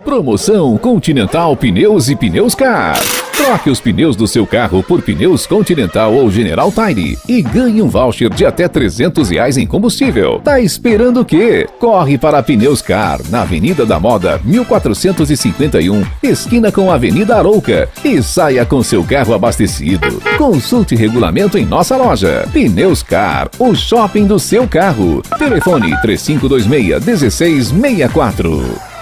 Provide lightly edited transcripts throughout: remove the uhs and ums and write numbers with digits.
Promoção Continental Pneus e Pneus Car. Troque os pneus do seu carro por pneus Continental ou General Tire e ganhe um voucher de até R$300 em combustível. Tá esperando o quê? Corre para a Pneus Car, na Avenida da Moda, 1451, esquina com a Avenida Arouca, e saia com seu carro abastecido. Consulte regulamento em nossa loja. Pneus Car, o shopping do seu carro. Telefone 3526-1664.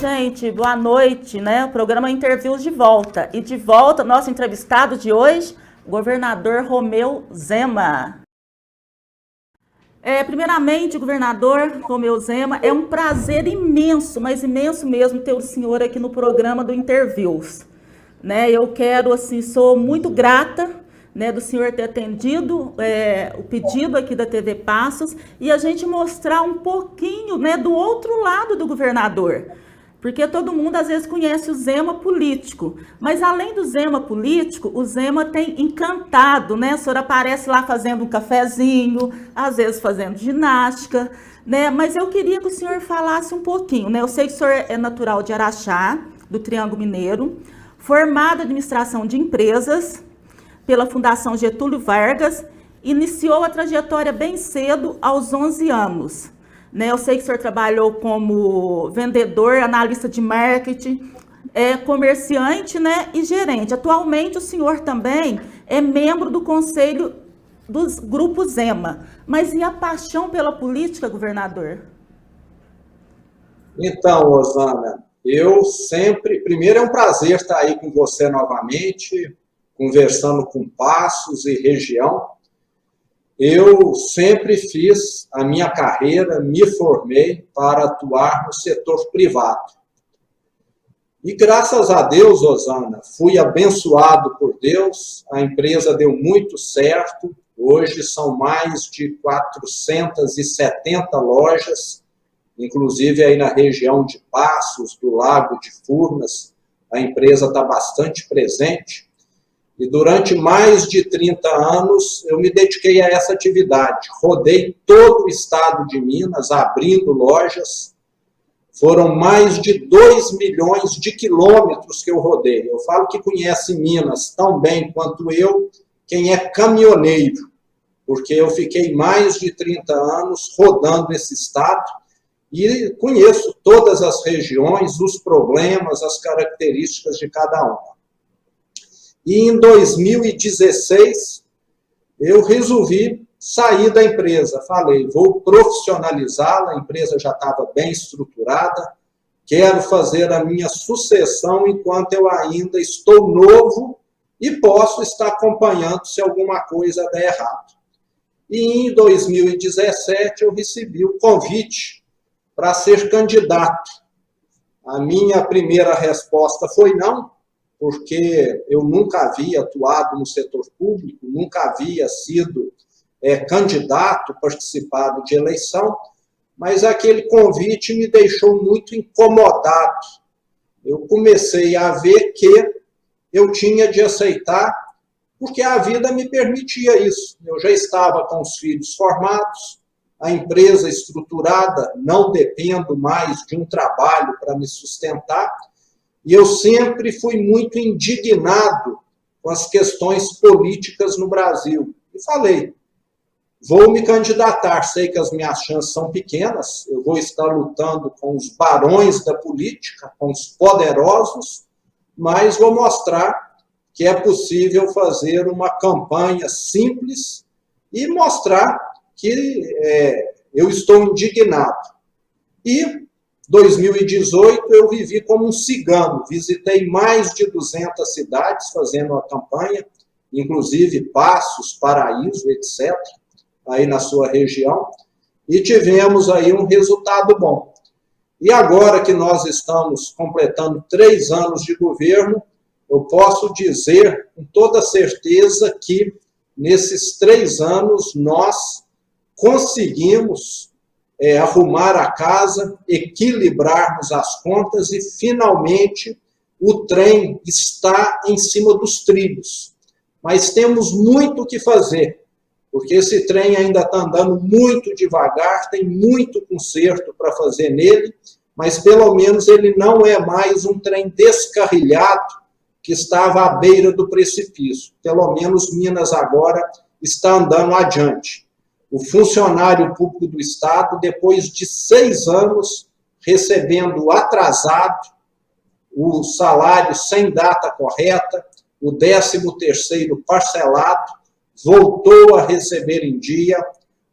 Gente, boa noite, né? O programa Interviews de volta. E de volta, nosso entrevistado de hoje, o governador Romeu Zema. Primeiramente, governador Romeu Zema, é um prazer imenso, mas imenso mesmo, ter o senhor aqui no programa do Interviews. Né? Eu quero, assim, sou muito grata, né, do senhor ter atendido o pedido aqui da TV Passos e a gente mostrar um pouquinho, né, do outro lado do governador. Porque todo mundo às vezes conhece o Zema político, mas além do Zema político, o Zema tem encantado, né? O senhor aparece lá fazendo um cafezinho, às vezes fazendo ginástica, né? Mas eu queria que o senhor falasse um pouquinho, né? Eu sei que o senhor é natural de Araxá, do Triângulo Mineiro, formado em administração de empresas pela Fundação Getúlio Vargas, iniciou a trajetória bem cedo, aos 11 anos. Né, eu sei que o senhor trabalhou como vendedor, analista de marketing, comerciante, né, e gerente. Atualmente o senhor também é membro do conselho do Grupo Zema. Mas e a paixão pela política, governador? Então, Osana, eu sempre... Primeiro é um prazer estar aí com você novamente, conversando com Passos e região. Eu sempre fiz a minha carreira, me formei para atuar no setor privado. E graças a Deus, Osana, fui abençoado por Deus, a empresa deu muito certo, hoje são mais de 470 lojas, inclusive aí na região de Passos, do Lago de Furnas, a empresa está bastante presente. E durante mais de 30 anos eu me dediquei a essa atividade. Rodei todo o estado de Minas, abrindo lojas. Foram mais de 2 milhões de quilômetros que eu rodei. Eu falo que conhece Minas tão bem quanto eu, quem é caminhoneiro, porque eu fiquei mais de 30 anos rodando esse estado e conheço todas as regiões, os problemas, as características de cada uma. E em 2016, eu resolvi sair da empresa. Falei, vou profissionalizá-la, a empresa já estava bem estruturada, quero fazer a minha sucessão enquanto eu ainda estou novo e posso estar acompanhando se alguma coisa der errado. E em 2017 eu recebi o convite para ser candidato. A minha primeira resposta foi não, porque eu nunca havia atuado no setor público, nunca havia sido candidato, participado de eleição, mas aquele convite me deixou muito incomodado. Eu comecei a ver que eu tinha de aceitar, porque a vida me permitia isso. Eu já estava com os filhos formados, a empresa estruturada, não dependo mais de um trabalho para me sustentar, e eu sempre fui muito indignado com as questões políticas no Brasil. E falei, vou me candidatar, sei que as minhas chances são pequenas, eu vou estar lutando com os barões da política, com os poderosos, mas vou mostrar que é possível fazer uma campanha simples e mostrar que eu estou indignado. E 2018 eu vivi como um cigano, visitei mais de 200 cidades fazendo a campanha, inclusive Passos, Paraíso, etc., aí na sua região, e tivemos aí um resultado bom. E agora que nós estamos completando 3 anos de governo, eu posso dizer com toda certeza que nesses 3 anos nós conseguimos arrumar a casa, equilibrarmos as contas e finalmente o trem está em cima dos trilhos. Mas temos muito o que fazer, porque esse trem ainda está andando muito devagar, tem muito conserto para fazer nele, mas pelo menos ele não é mais um trem descarrilhado que estava à beira do precipício. Pelo menos Minas agora está andando adiante. O funcionário público do Estado, depois de 6 anos recebendo atrasado o salário sem data correta, o 13º parcelado, voltou a receber em dia.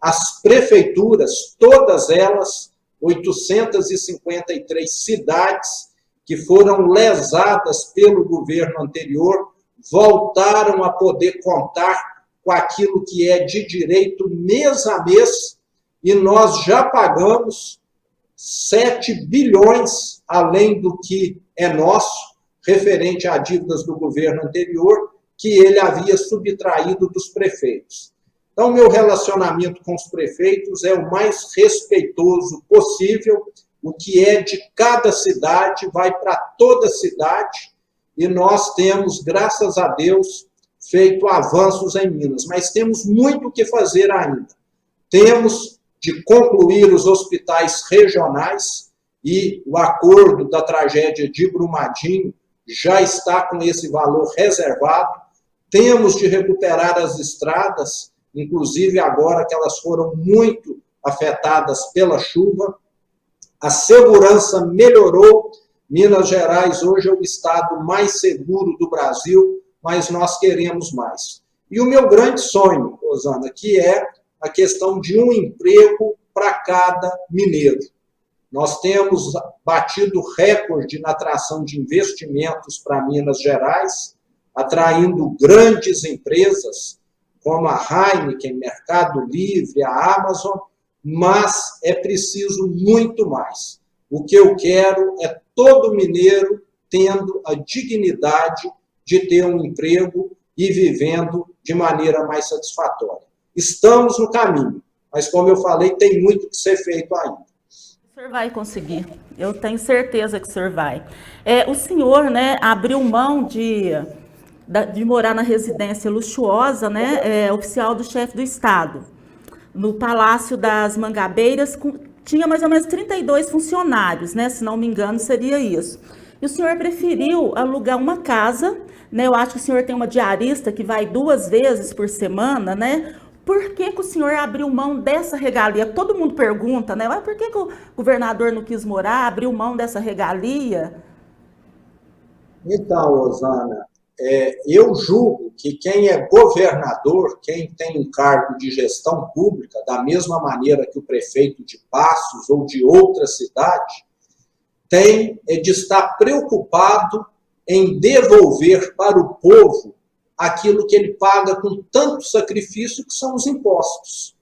As prefeituras, todas elas, 853 cidades que foram lesadas pelo governo anterior, voltaram a poder contar com aquilo que é de direito mês a mês, e nós já pagamos 7 bilhões, além do que é nosso, referente a dívidas do governo anterior, que ele havia subtraído dos prefeitos. Então, meu relacionamento com os prefeitos é o mais respeitoso possível, o que é de cada cidade vai para toda cidade, e nós temos, graças a Deus, feito avanços em Minas, mas temos muito o que fazer ainda. Temos de concluir os hospitais regionais, e o acordo da tragédia de Brumadinho já está com esse valor reservado. Temos de recuperar as estradas, inclusive agora que elas foram muito afetadas pela chuva. A segurança melhorou. Minas Gerais hoje é o estado mais seguro do Brasil, mas nós queremos mais. E o meu grande sonho, Rosana, que é a questão de um emprego para cada mineiro. Nós temos batido recorde na atração de investimentos para Minas Gerais, atraindo grandes empresas como a Heineken, Mercado Livre, a Amazon, mas é preciso muito mais. O que eu quero é todo mineiro tendo a dignidade de ter um emprego e vivendo de maneira mais satisfatória. Estamos no caminho, mas, como eu falei, tem muito que ser feito ainda. O senhor vai conseguir, eu tenho certeza que o senhor vai. O senhor, né, abriu mão de de morar na residência luxuosa, né, oficial do chefe do Estado, no Palácio das Mangabeiras, tinha mais ou menos 32 funcionários, né, se não me engano seria isso. E o senhor preferiu alugar uma casa, né, eu acho que o senhor tem uma diarista que vai 2 vezes por semana, né? Por que que o senhor abriu mão dessa regalia? Todo mundo pergunta, né? Mas por que que o governador não quis morar, abriu mão dessa regalia? Então, Rosana, eu julgo que quem é governador, quem tem um cargo de gestão pública, da mesma maneira que o prefeito de Passos ou de outra cidade, tem de estar preocupado em devolver para o povo aquilo que ele paga com tanto sacrifício, que são os impostos.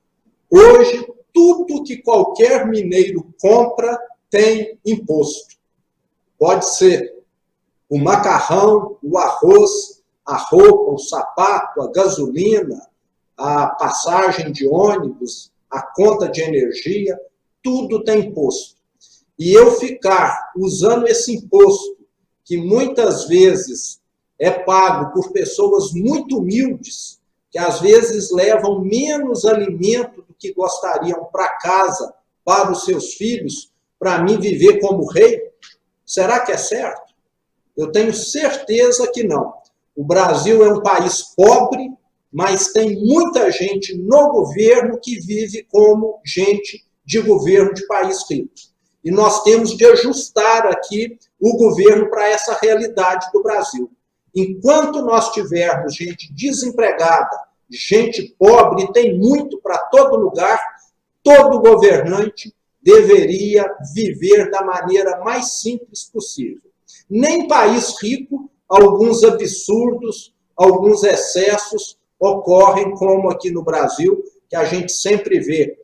Hoje, tudo que qualquer mineiro compra tem imposto. Pode ser o macarrão, o arroz, a roupa, o sapato, a gasolina, a passagem de ônibus, a conta de energia, tudo tem imposto. E eu ficar usando esse imposto, que muitas vezes é pago por pessoas muito humildes, que às vezes levam menos alimento do que gostariam para casa, para os seus filhos, para mim viver como rei, será que é certo? Eu tenho certeza que não. O Brasil é um país pobre, mas tem muita gente no governo que vive como gente de governo de país rico. E nós temos de ajustar aqui o governo para essa realidade do Brasil. Enquanto nós tivermos gente desempregada, gente pobre, tem muito para todo lugar, todo governante deveria viver da maneira mais simples possível. Nem país rico, alguns absurdos, alguns excessos ocorrem, como aqui no Brasil, que a gente sempre vê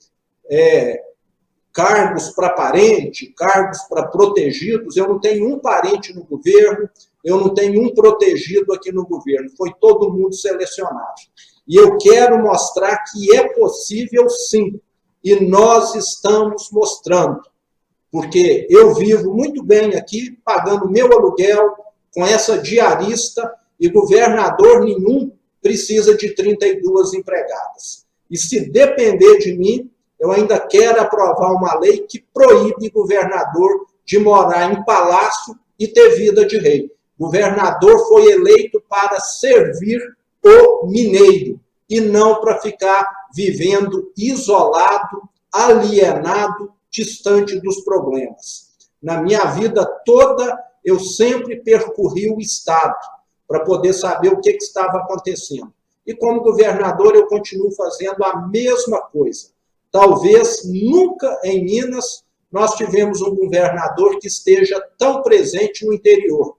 cargos para parente, cargos para protegidos. Eu não tenho um parente no governo, eu não tenho um protegido aqui no governo, foi todo mundo selecionado. E eu quero mostrar que é possível sim, e nós estamos mostrando, porque eu vivo muito bem aqui, pagando meu aluguel, com essa diarista, e governador nenhum precisa de 32 empregadas. E se depender de mim, eu ainda quero aprovar uma lei que proíbe governador de morar em palácio e ter vida de rei. Governador foi eleito para servir o mineiro e não para ficar vivendo isolado, alienado, distante dos problemas. Na minha vida toda, eu sempre percorri o Estado para poder saber o que estava acontecendo. E como governador, eu continuo fazendo a mesma coisa. Talvez nunca em Minas nós tivemos um governador que esteja tão presente no interior.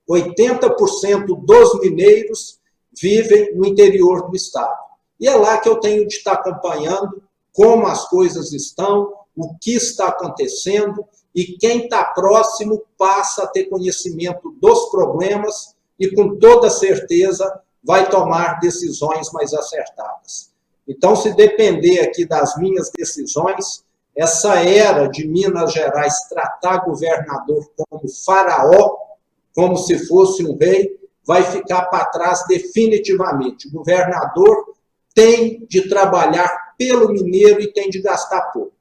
80% dos mineiros vivem no interior do estado. E é lá que eu tenho de estar acompanhando como as coisas estão, o que está acontecendo, e quem está próximo passa a ter conhecimento dos problemas e, com toda certeza, vai tomar decisões mais acertadas. Então, se depender aqui das minhas decisões, essa era de Minas Gerais tratar governador como faraó, como se fosse um rei, vai ficar para trás definitivamente. O governador tem de trabalhar pelo mineiro e tem de gastar pouco.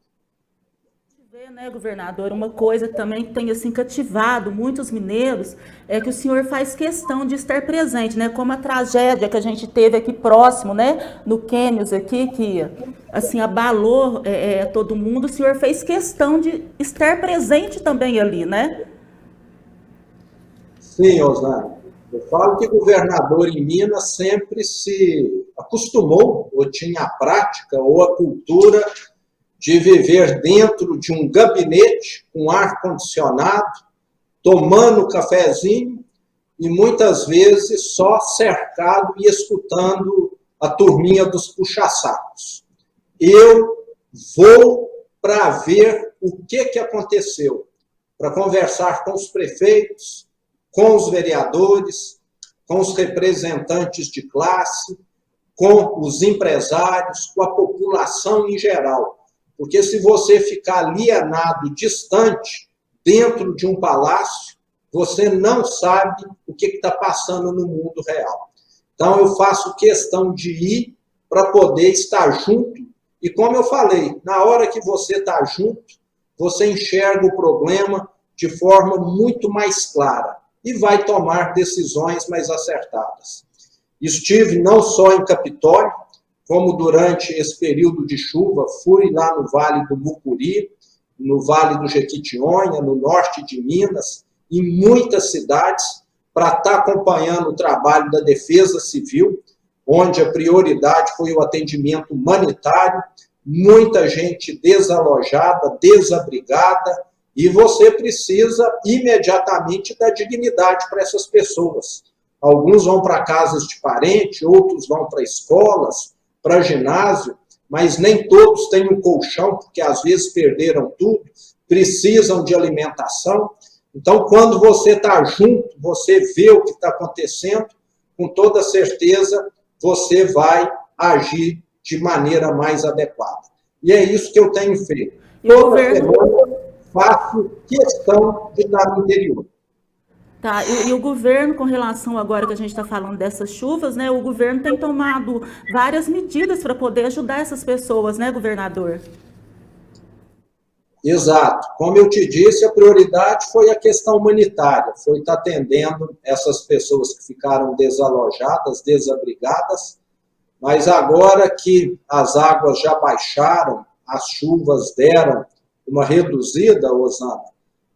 Né, governador, uma coisa também que tem assim cativado muitos mineiros é que o senhor faz questão de estar presente, né, como a tragédia que a gente teve aqui próximo, né, no Quênios aqui, que assim abalou todo mundo. O senhor fez questão de estar presente também ali, né? Sim, Osana. Eu falo que governador em Minas sempre se acostumou, ou tinha a prática, ou a cultura de viver dentro de um gabinete com ar-condicionado, tomando cafezinho e muitas vezes só cercado e escutando a turminha dos puxa-sacos. Eu vou para ver o que aconteceu, para conversar com os prefeitos, com os vereadores, com os representantes de classe, com os empresários, com a população em geral. Porque se você ficar alienado, distante, dentro de um palácio, você não sabe o que está passando no mundo real. Então, eu faço questão de ir para poder estar junto. E como eu falei, na hora que você está junto, você enxerga o problema de forma muito mais clara e vai tomar decisões mais acertadas. Estive não só em Capitólio, como durante esse período de chuva, fui lá no Vale do Mucuri, no Vale do Jequitinhonha, no norte de Minas, em muitas cidades, para estar acompanhando o trabalho da Defesa Civil, onde a prioridade foi o atendimento humanitário, muita gente desalojada, desabrigada, e você precisa imediatamente dar dignidade para essas pessoas. Alguns vão para casas de parente, outros vão para escolas, para ginásio, mas nem todos têm um colchão, porque às vezes perderam tudo, precisam de alimentação. Então, quando você está junto, você vê o que está acontecendo, com toda certeza você vai agir de maneira mais adequada. E é isso que eu tenho feito. Toda semana faço questão de estar no interior. Tá, e o governo, com relação agora que a gente está falando dessas chuvas, né, o governo tem tomado várias medidas para poder ajudar essas pessoas, né, governador? Exato. Como eu te disse, a prioridade foi a questão humanitária, foi estar atendendo essas pessoas que ficaram desalojadas, desabrigadas, mas agora que as águas já baixaram, as chuvas deram uma reduzida, Osana,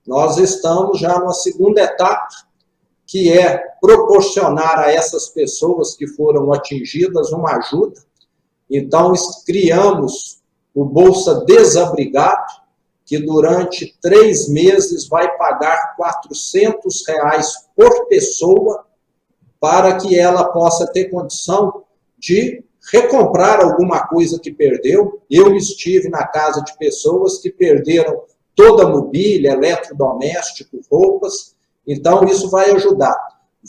nós estamos já numa segunda etapa, que é proporcionar a essas pessoas que foram atingidas uma ajuda. Então, criamos o Bolsa Desabrigado, que durante 3 meses vai pagar R$ 400 por pessoa para que ela possa ter condição de recomprar alguma coisa que perdeu. Eu estive na casa de pessoas que perderam toda a mobília, eletrodoméstico, roupas, então isso vai ajudar.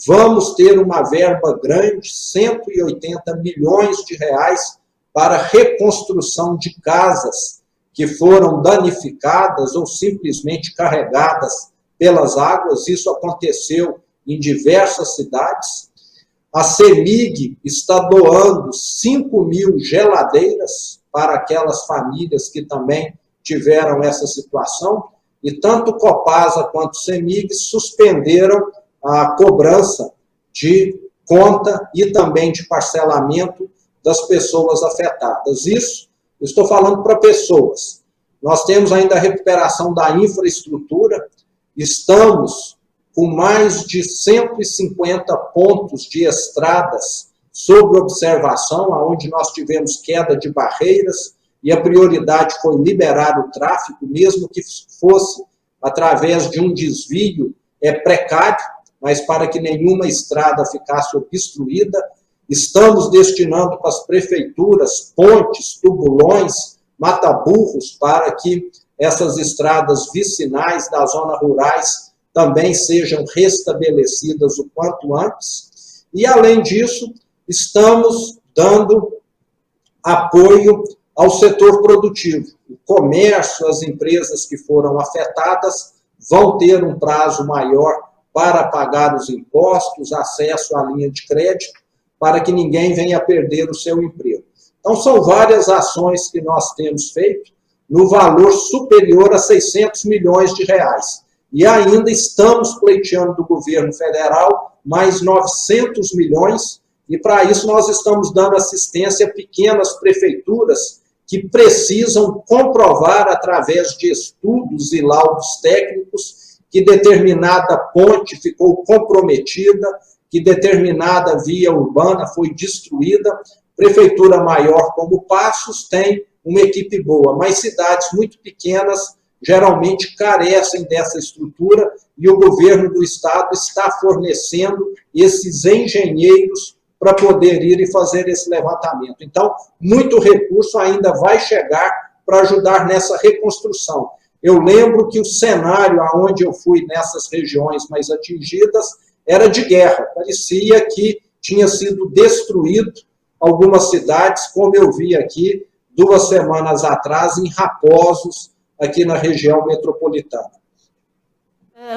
Vamos ter uma verba grande, 180 milhões de reais, para reconstrução de casas que foram danificadas ou simplesmente carregadas pelas águas. Isso aconteceu em diversas cidades. A CEMIG está doando 5.000 geladeiras para aquelas famílias que também tiveram essa situação, e tanto Copasa quanto CEMIG suspenderam a cobrança de conta e também de parcelamento das pessoas afetadas. Isso, eu estou falando para pessoas. Nós temos ainda a recuperação da infraestrutura, estamos com mais de 150 pontos de estradas sob observação, onde nós tivemos queda de barreiras, e a prioridade foi liberar o tráfego, mesmo que fosse através de um desvio precário, mas para que nenhuma estrada ficasse obstruída. Estamos destinando para as prefeituras pontes, tubulões, mata-burros, para que essas estradas vicinais das zonas rurais também sejam restabelecidas o quanto antes. E, além disso, estamos dando apoio ao setor produtivo. O comércio, as empresas que foram afetadas vão ter um prazo maior para pagar os impostos, acesso à linha de crédito, para que ninguém venha perder o seu emprego. Então, são várias ações que nós temos feito no valor superior a 600 milhões de reais. E ainda estamos pleiteando do governo federal mais 900 milhões, e para isso nós estamos dando assistência a pequenas prefeituras que precisam comprovar, através de estudos e laudos técnicos, que determinada ponte ficou comprometida, que determinada via urbana foi destruída. Prefeitura maior como Passos tem uma equipe boa, mas cidades muito pequenas geralmente carecem dessa estrutura, e o governo do estado está fornecendo esses engenheiros para poder ir e fazer esse levantamento. Então, muito recurso ainda vai chegar para ajudar nessa reconstrução. Eu lembro que o cenário aonde eu fui nessas regiões mais atingidas era de guerra. Parecia que tinha sido destruído algumas cidades, como eu vi aqui 2 semanas atrás em Raposos, aqui na região metropolitana.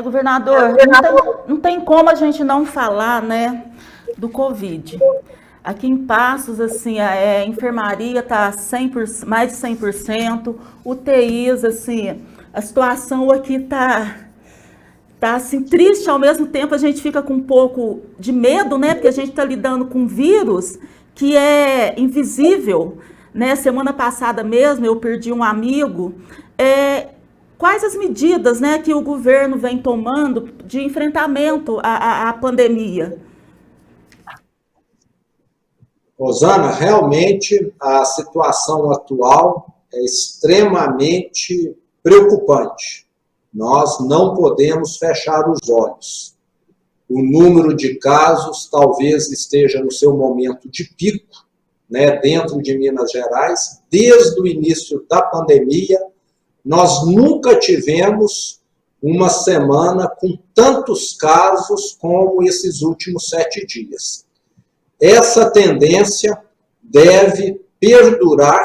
Governador, não tem como a gente não falar, né, do Covid. Aqui em Passos, assim, a enfermaria está mais de 100%, UTIs, assim, a situação aqui está assim, triste, ao mesmo tempo a gente fica com um pouco de medo, né, porque a gente está lidando com um vírus que é invisível, né, semana passada mesmo eu perdi um amigo. Quais as medidas, né, que o governo vem tomando de enfrentamento à pandemia? Rosana, realmente a situação atual é extremamente preocupante. Nós não podemos fechar os olhos. O número de casos talvez esteja no seu momento de pico, né, dentro de Minas Gerais. Desde o início da pandemia, nós nunca tivemos uma semana com tantos casos como esses últimos 7 dias. Essa tendência deve perdurar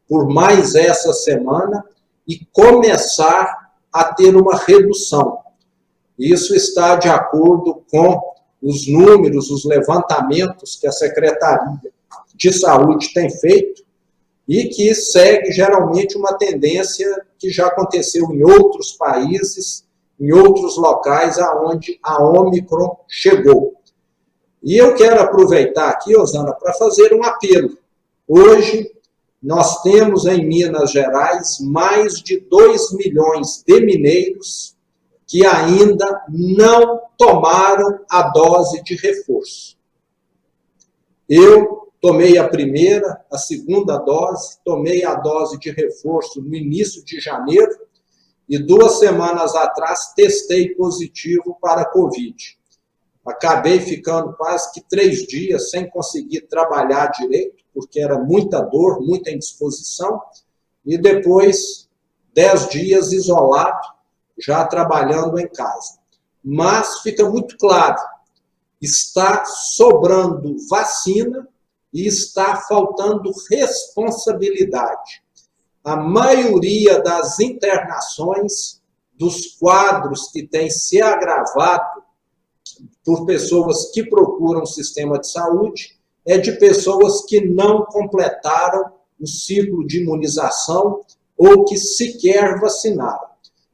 por mais essa semana e começar a ter uma redução. Isso está de acordo com os números, os levantamentos que a Secretaria de Saúde tem feito e que segue geralmente uma tendência que já aconteceu em outros países, em outros locais aonde a Ômicron chegou. E eu quero aproveitar aqui, Rosana, para fazer um apelo. Hoje, nós temos em Minas Gerais mais de 2 milhões de mineiros que ainda não tomaram a dose de reforço. Eu tomei a primeira, a segunda dose, tomei a dose de reforço no início de janeiro e 2 semanas atrás testei positivo para a Covid. Acabei ficando quase que 3 dias sem conseguir trabalhar direito, porque era muita dor, muita indisposição, e depois 10 dias isolado, já trabalhando em casa. Mas fica muito claro, está sobrando vacina e está faltando responsabilidade. A maioria das internações, dos quadros que têm se agravado por pessoas que procuram o sistema de saúde, é de pessoas que não completaram o ciclo de imunização ou que sequer vacinaram.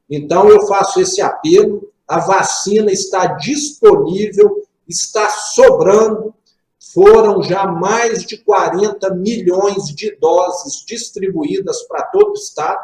Então, eu faço esse apelo, a vacina está disponível, está sobrando, foram já mais de 40 milhões de doses distribuídas para todo o estado,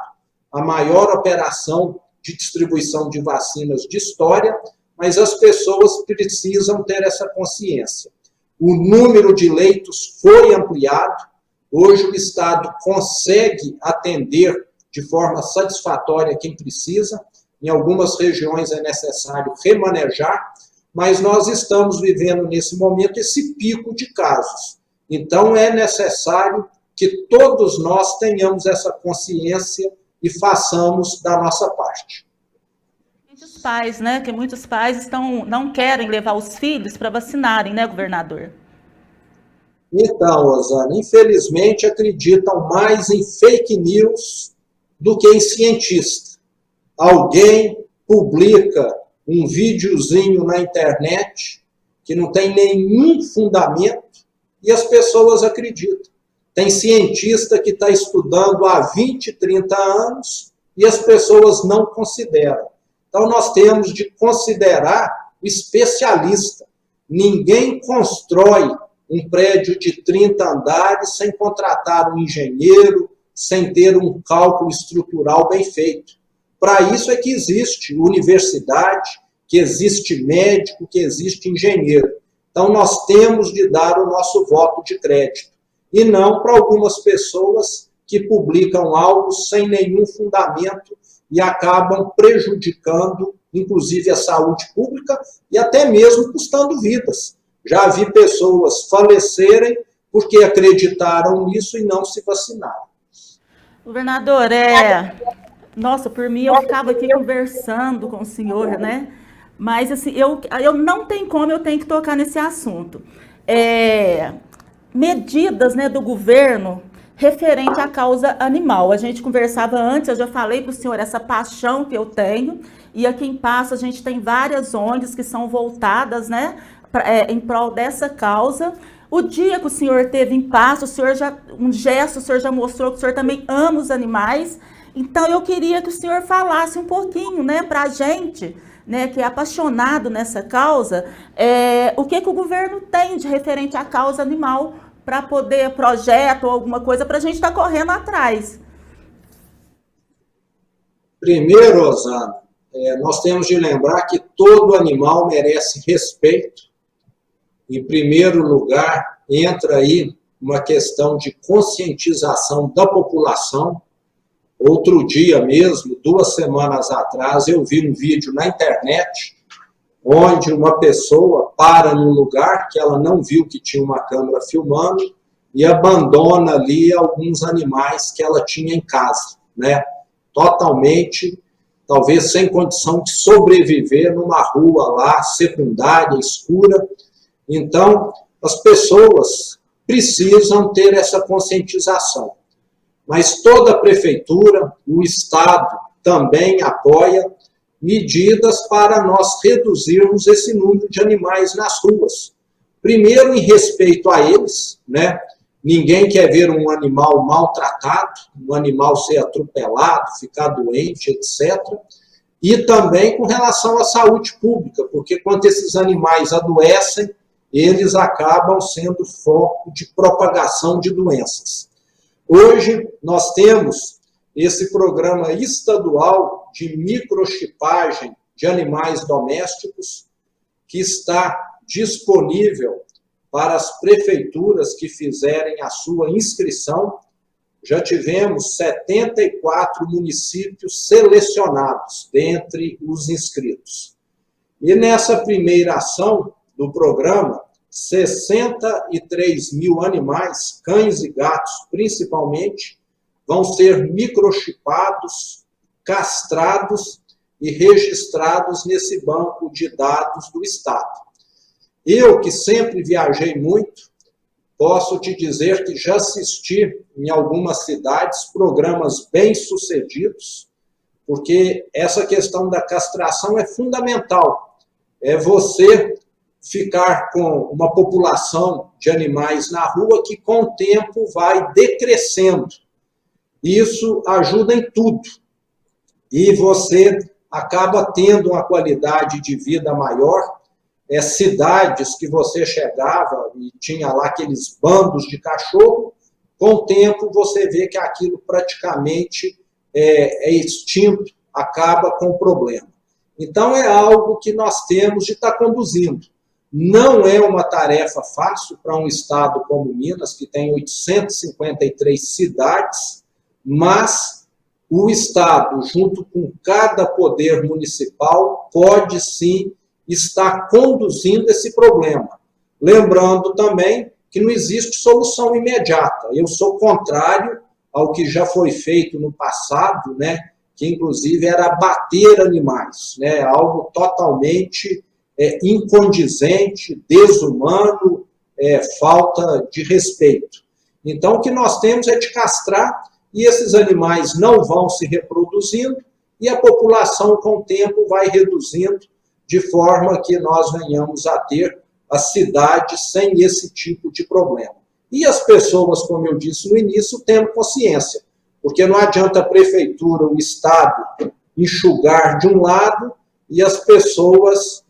a maior operação de distribuição de vacinas de história, mas as pessoas precisam ter essa consciência. O número de leitos foi ampliado, hoje o Estado consegue atender de forma satisfatória quem precisa, em algumas regiões é necessário remanejar, mas nós estamos vivendo nesse momento esse pico de casos. Então é necessário que todos nós tenhamos essa consciência e façamos da nossa parte. Muitos pais, né, que muitos pais não querem levar os filhos para vacinarem, né, governador? Então, Rosana, infelizmente acreditam mais em fake news do que em cientista. Alguém publica um videozinho na internet que não tem nenhum fundamento e as pessoas acreditam. Tem cientista que está estudando há 20, 30 anos e as pessoas não consideram. Então, nós temos de considerar o especialista. Ninguém constrói um prédio de 30 andares sem contratar um engenheiro, sem ter um cálculo estrutural bem feito. Para isso é que existe universidade, que existe médico, que existe engenheiro. Então, nós temos de dar o nosso voto de crédito. E não para algumas pessoas que publicam algo sem nenhum fundamento e acabam prejudicando, inclusive, a saúde pública e até mesmo custando vidas. Já vi pessoas falecerem porque acreditaram nisso e não se vacinaram. Governador, nossa, por mim eu ficava aqui conversando com o senhor, né? Mas assim, eu não tenho como, eu tenho que tocar nesse assunto. Medidas, né, do governo referente à causa animal. A gente conversava antes, eu já falei para o senhor essa paixão que eu tenho e aqui em Passo a gente tem várias ONGs que são voltadas, né, em prol dessa causa. O dia que o senhor esteve em Passo, um gesto, o senhor já mostrou que o senhor também ama os animais. Então eu queria que o senhor falasse um pouquinho, né, para a gente, né, que é apaixonado nessa causa, o que o governo tem de referente à causa animal para poder, projeto ou alguma coisa, para a gente estar correndo atrás. Primeiro, Rosana, nós temos de lembrar que todo animal merece respeito. Em primeiro lugar, entra aí uma questão de conscientização da população. Outro dia mesmo, 2 semanas atrás, eu vi um vídeo na internet onde uma pessoa para num lugar que ela não viu que tinha uma câmera filmando e abandona ali alguns animais que ela tinha em casa, né? Totalmente, talvez sem condição de sobreviver numa rua lá, secundária, escura. Então, as pessoas precisam ter essa conscientização. Mas toda a prefeitura, o Estado também apoia medidas para nós reduzirmos esse número de animais nas ruas. Primeiro, em respeito a eles, né? Ninguém quer ver um animal maltratado, um animal ser atropelado, ficar doente, etc. E também com relação à saúde pública, porque quando esses animais adoecem, eles acabam sendo foco de propagação de doenças. Hoje, nós temos esse programa estadual de microchipagem de animais domésticos, que está disponível para as prefeituras que fizerem a sua inscrição. Já tivemos 74 municípios selecionados dentre os inscritos. E nessa primeira ação do programa, 63 mil animais, cães e gatos principalmente, vão ser microchipados, castrados e registrados nesse banco de dados do Estado. Eu, que sempre viajei muito, posso te dizer que já assisti em algumas cidades programas bem-sucedidos, porque essa questão da castração é fundamental. É você ficar com uma população de animais na rua que, com o tempo, vai decrescendo. Isso ajuda em tudo. E você acaba tendo uma qualidade de vida maior. Cidades que você chegava e tinha lá aqueles bandos de cachorro, com o tempo você vê que aquilo praticamente é extinto, acaba com o problema. Então é algo que nós temos de estar conduzindo. Não é uma tarefa fácil para um estado como Minas, que tem 853 cidades, mas o estado, junto com cada poder municipal, pode sim estar conduzindo esse problema. Lembrando também que não existe solução imediata. Eu sou contrário ao que já foi feito no passado, né, que inclusive era abater animais, né, algo totalmente incondizente, desumano, falta de respeito. Então, o que nós temos é de castrar, e esses animais não vão se reproduzindo, e a população, com o tempo, vai reduzindo, de forma que nós venhamos a ter as cidades sem esse tipo de problema. E as pessoas, como eu disse no início, tendo consciência, porque não adianta a prefeitura, o Estado, enxugar de um lado e as pessoas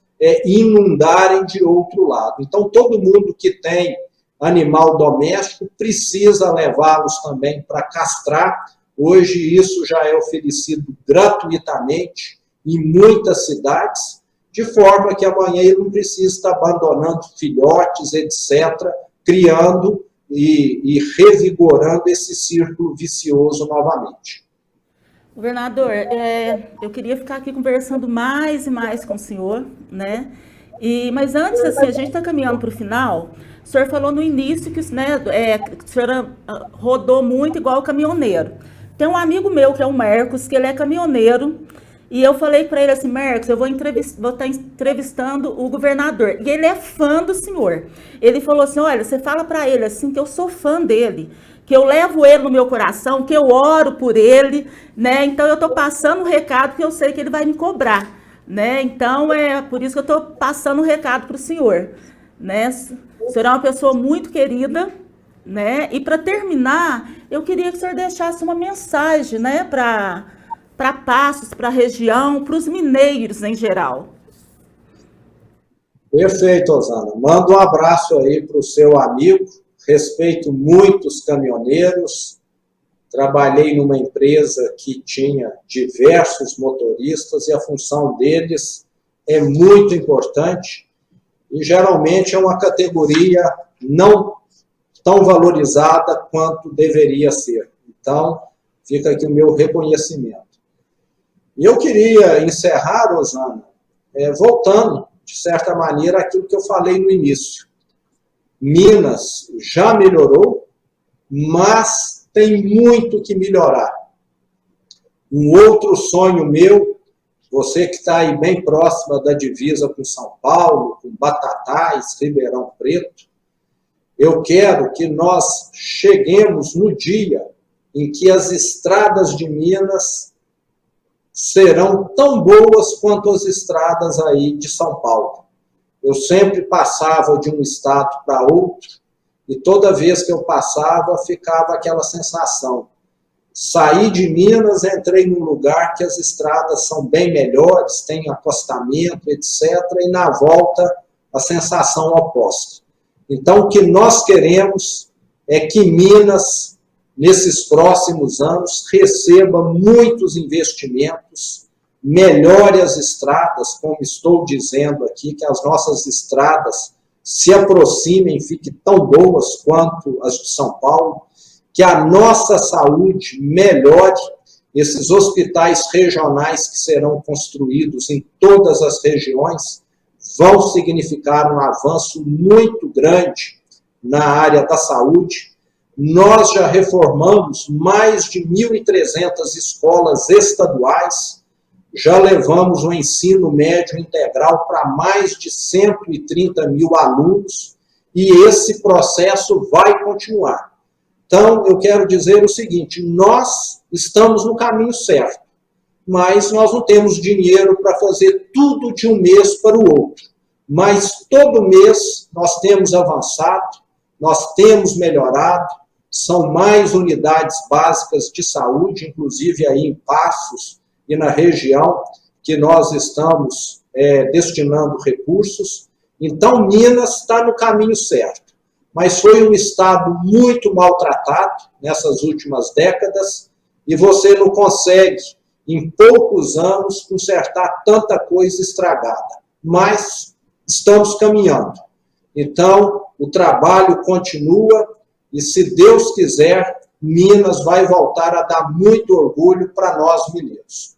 inundarem de outro lado. Então, todo mundo que tem animal doméstico precisa levá-los também para castrar. Hoje isso já é oferecido gratuitamente em muitas cidades, de forma que amanhã ele não precisa estar abandonando filhotes, etc., criando e revigorando esse círculo vicioso novamente. Governador, eu queria ficar aqui conversando mais e mais com o senhor, né? Mas antes, assim, a gente está caminhando para o final. O senhor falou no início que, né, o senhor rodou muito igual caminhoneiro. Tem um amigo meu, que é o Marcos, que ele é caminhoneiro, e eu falei para ele assim, Marcos, eu vou estar entrevistando o governador. E ele é fã do senhor. Ele falou assim, olha, você fala para ele assim, que eu sou fã dele, que eu levo ele no meu coração, que eu oro por ele, né? Então eu estou passando o recado que eu sei que ele vai me cobrar. né? Então, é por isso que eu estou passando o recado para o senhor, né? O senhor é uma pessoa muito querida, né? E para terminar, eu queria que o senhor deixasse uma mensagem, né, para Passos, para a região, para os mineiros em geral. Perfeito, Osana. Manda um abraço aí para o seu amigo. Respeito muito os caminhoneiros. Trabalhei numa empresa que tinha diversos motoristas e a função deles é muito importante e geralmente é uma categoria não tão valorizada quanto deveria ser. Então, fica aqui o meu reconhecimento. E eu queria encerrar, Osana, voltando, de certa maneira, aquilo que eu falei no início. Minas já melhorou, mas tem muito que melhorar. Um outro sonho meu, você que está aí bem próxima da divisa com São Paulo, com Batatais, Ribeirão Preto, eu quero que nós cheguemos no dia em que as estradas de Minas serão tão boas quanto as estradas aí de São Paulo. Eu sempre passava de um estado para outro e toda vez que eu passava ficava aquela sensação. Saí de Minas, entrei num lugar que as estradas são bem melhores, tem acostamento, etc. E na volta a sensação oposta. Então o que nós queremos é que Minas, nesses próximos anos, receba muitos investimentos, melhore as estradas, como estou dizendo aqui, que as nossas estradas se aproximem, fiquem tão boas quanto as de São Paulo, que a nossa saúde melhore, esses hospitais regionais que serão construídos em todas as regiões vão significar um avanço muito grande na área da saúde. Nós já reformamos mais de 1.300 escolas estaduais, já levamos o ensino médio integral para mais de 130 mil alunos, e esse processo vai continuar. Então, eu quero dizer o seguinte, nós estamos no caminho certo, mas nós não temos dinheiro para fazer tudo de um mês para o outro. Mas todo mês nós temos avançado, nós temos melhorado, são mais unidades básicas de saúde, inclusive aí em Passos e na região que nós estamos destinando recursos. Então, Minas está no caminho certo, mas foi um estado muito maltratado nessas últimas décadas e você não consegue, em poucos anos, consertar tanta coisa estragada. Mas estamos caminhando. Então, o trabalho continua e, se Deus quiser, Minas vai voltar a dar muito orgulho para nós mineiros.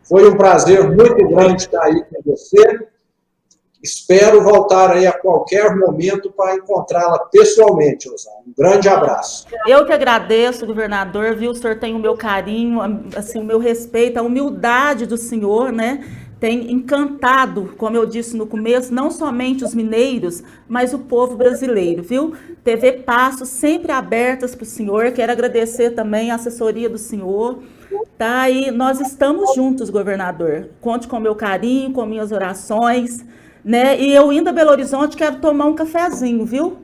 Foi um prazer muito grande estar aí com você. Espero voltar aí a qualquer momento para encontrá-la pessoalmente, Osana. Um grande abraço. Eu que agradeço, governador, viu? O senhor tem o meu carinho, assim, o meu respeito, a humildade do senhor, né? Tem encantado, como eu disse no começo, não somente os mineiros, mas o povo brasileiro, viu? TV Passos sempre abertas para o senhor. Quero agradecer também a assessoria do senhor, tá? E nós estamos juntos, governador. Conte com o meu carinho, com minhas orações, né? E eu indo a Belo Horizonte quero tomar um cafezinho, viu?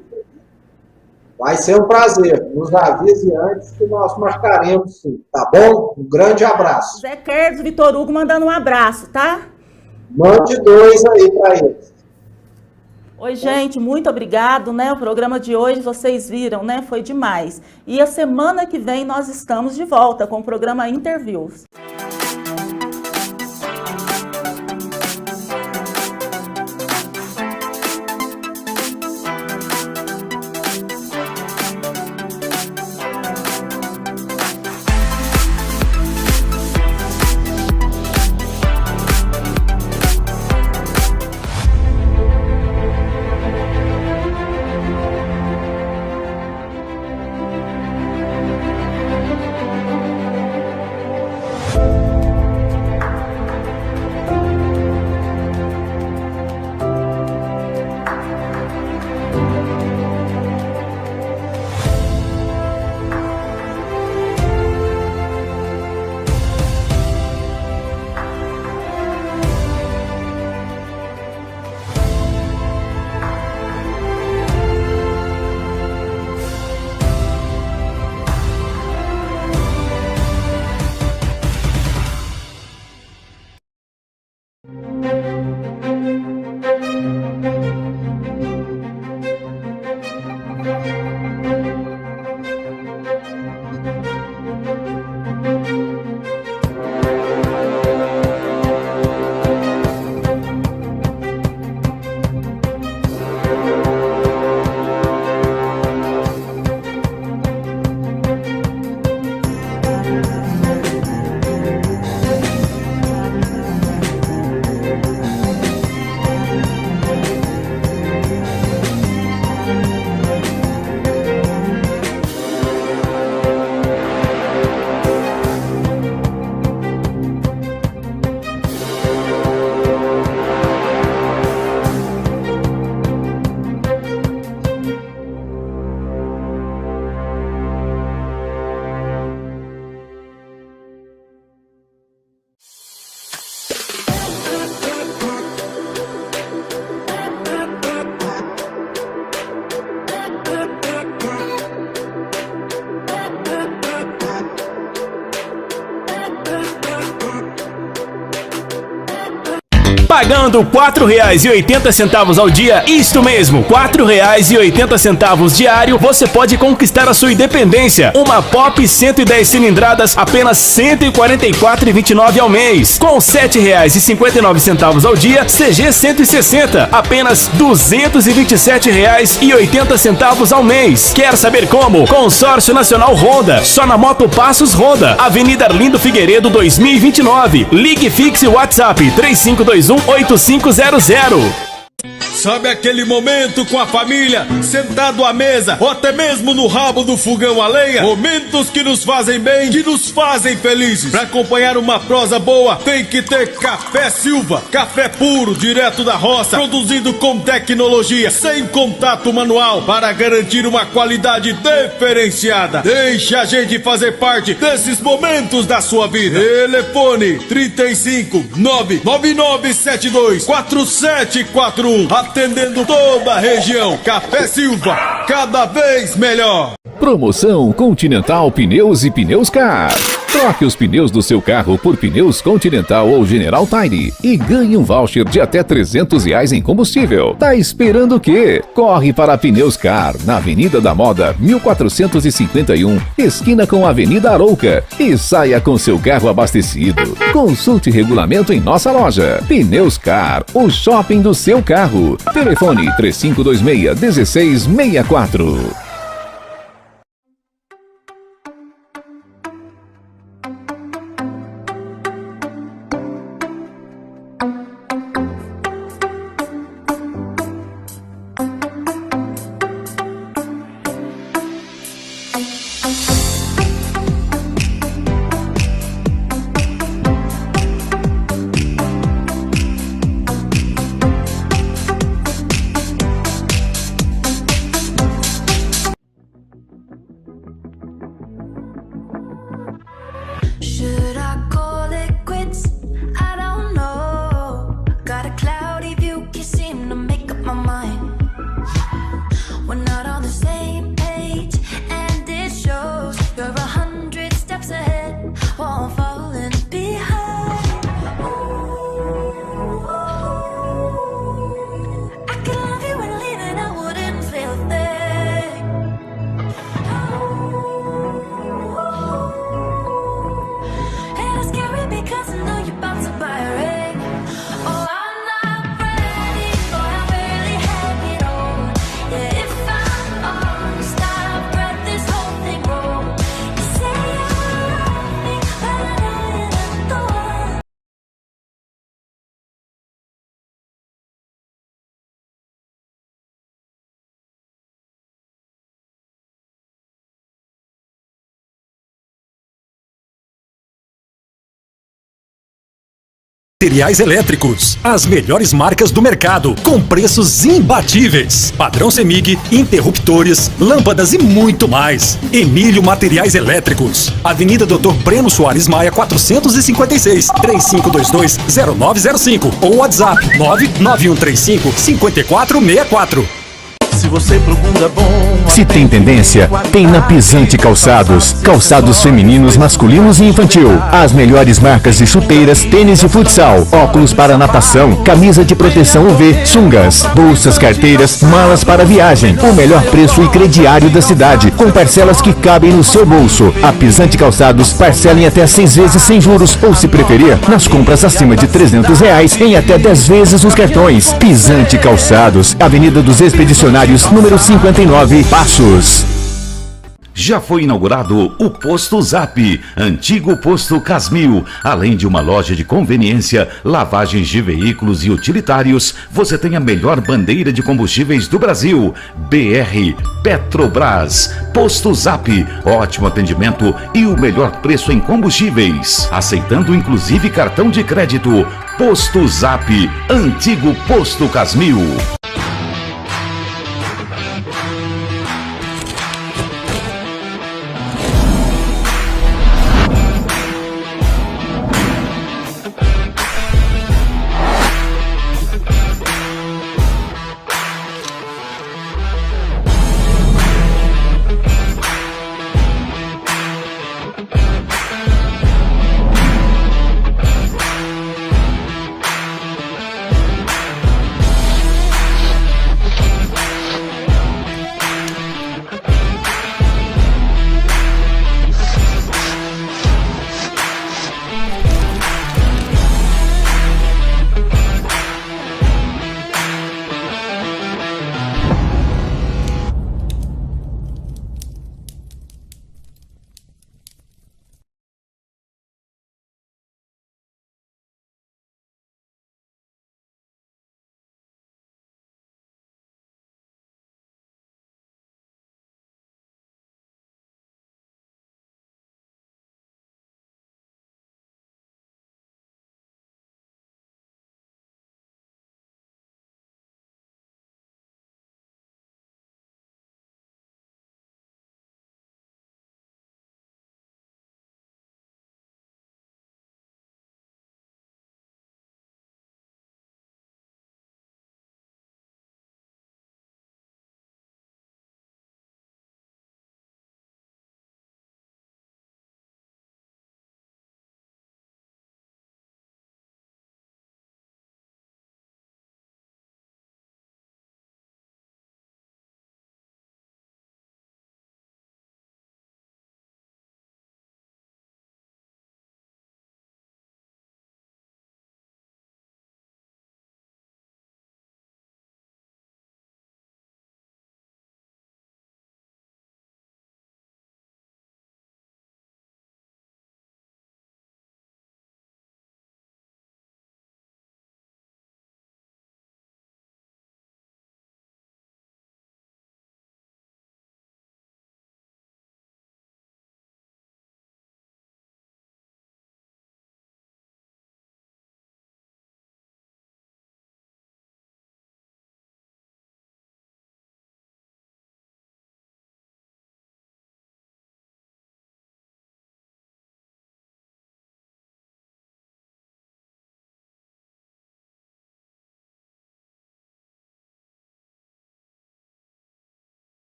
Vai ser um prazer. Nos avise antes que nós marcaremos, sim. Tá bom? Um grande abraço. Zé Carlos, Vitor Hugo mandando um abraço, tá? Mande 2 aí para eles. Oi, gente, muito obrigado, né? O programa de hoje, vocês viram, né? Foi demais. E a semana que vem nós estamos de volta com o programa Interviews. Pagando R$ 4,80 ao dia, isto mesmo, R$ 4,80 diário, você pode conquistar a sua independência. Uma Pop 110 cilindradas, apenas R$ 144,29 ao mês. Com R$ 7,59 ao dia, CG 160, apenas R$ 227,80 ao mês. Quer saber como? Consórcio Nacional Honda, só na Moto Passos Honda, Avenida Arlindo Figueiredo 2029. Ligue fixe WhatsApp 3521-8500. Sabe aquele momento com a família, sentado à mesa, ou até mesmo no rabo do fogão a lenha? Momentos que nos fazem bem, que nos fazem felizes. Para acompanhar uma prosa boa, tem que ter Café Silva. Café puro, direto da roça, produzido com tecnologia, sem contato manual, para garantir uma qualidade diferenciada. Deixe a gente fazer parte desses momentos da sua vida. Telefone 35999724741. Atendendo toda a região. Café Silva, cada vez melhor. Promoção Continental Pneus e Pneus Car. Troque os pneus do seu carro por pneus Continental ou General Tire e ganhe um voucher de até R$300 em combustível. Tá esperando o quê? Corre para a Pneus Car, na Avenida da Moda, 1451, esquina com a Avenida Arouca, e saia com seu carro abastecido. Consulte regulamento em nossa loja. Pneus Car, o shopping do seu carro. Telefone 3526-1664. Should I call it quits? I don't know. Got a cloudy view, can't seem to make up my mind. We're not on the same page, and it shows. You're 100 steps ahead while I'm falling behind. I could love you and leave and I wouldn't feel a thing. And it's scary because I know you're about to buy a ring. Oh, I'm not ready, boy, I barely have it all. Yeah, if I'm honest, I've read this whole thing wrong. You say you love me, but I know you're not the one. Materiais elétricos, as melhores marcas do mercado, com preços imbatíveis. Padrão CEMIG, interruptores, lâmpadas e muito mais. Emílio Materiais Elétricos, Avenida Dr. Breno Soares Maia, 456, 3522-0905 ou WhatsApp 99135-5464. Se você procura bom, se tem tendência, tem na Pisante Calçados. Calçados femininos, masculinos e infantil. As melhores marcas de chuteiras, tênis de futsal, óculos para natação, camisa de proteção UV, sungas, bolsas, carteiras, malas para viagem. O melhor preço e crediário da cidade, com parcelas que cabem no seu bolso. A Pisante Calçados parcela em até 6 vezes sem juros, ou se preferir, nas compras acima de R$300 em até 10 vezes nos cartões. Pisante Calçados, Avenida dos Expedicionários, número 59, Passos. Já foi inaugurado o Posto Zap, antigo Posto Casmil. Além de uma loja de conveniência, lavagens de veículos e utilitários, você tem a melhor bandeira de combustíveis do Brasil. BR Petrobras. Posto Zap, ótimo atendimento e o melhor preço em combustíveis, aceitando inclusive cartão de crédito. Posto Zap, antigo Posto Casmil.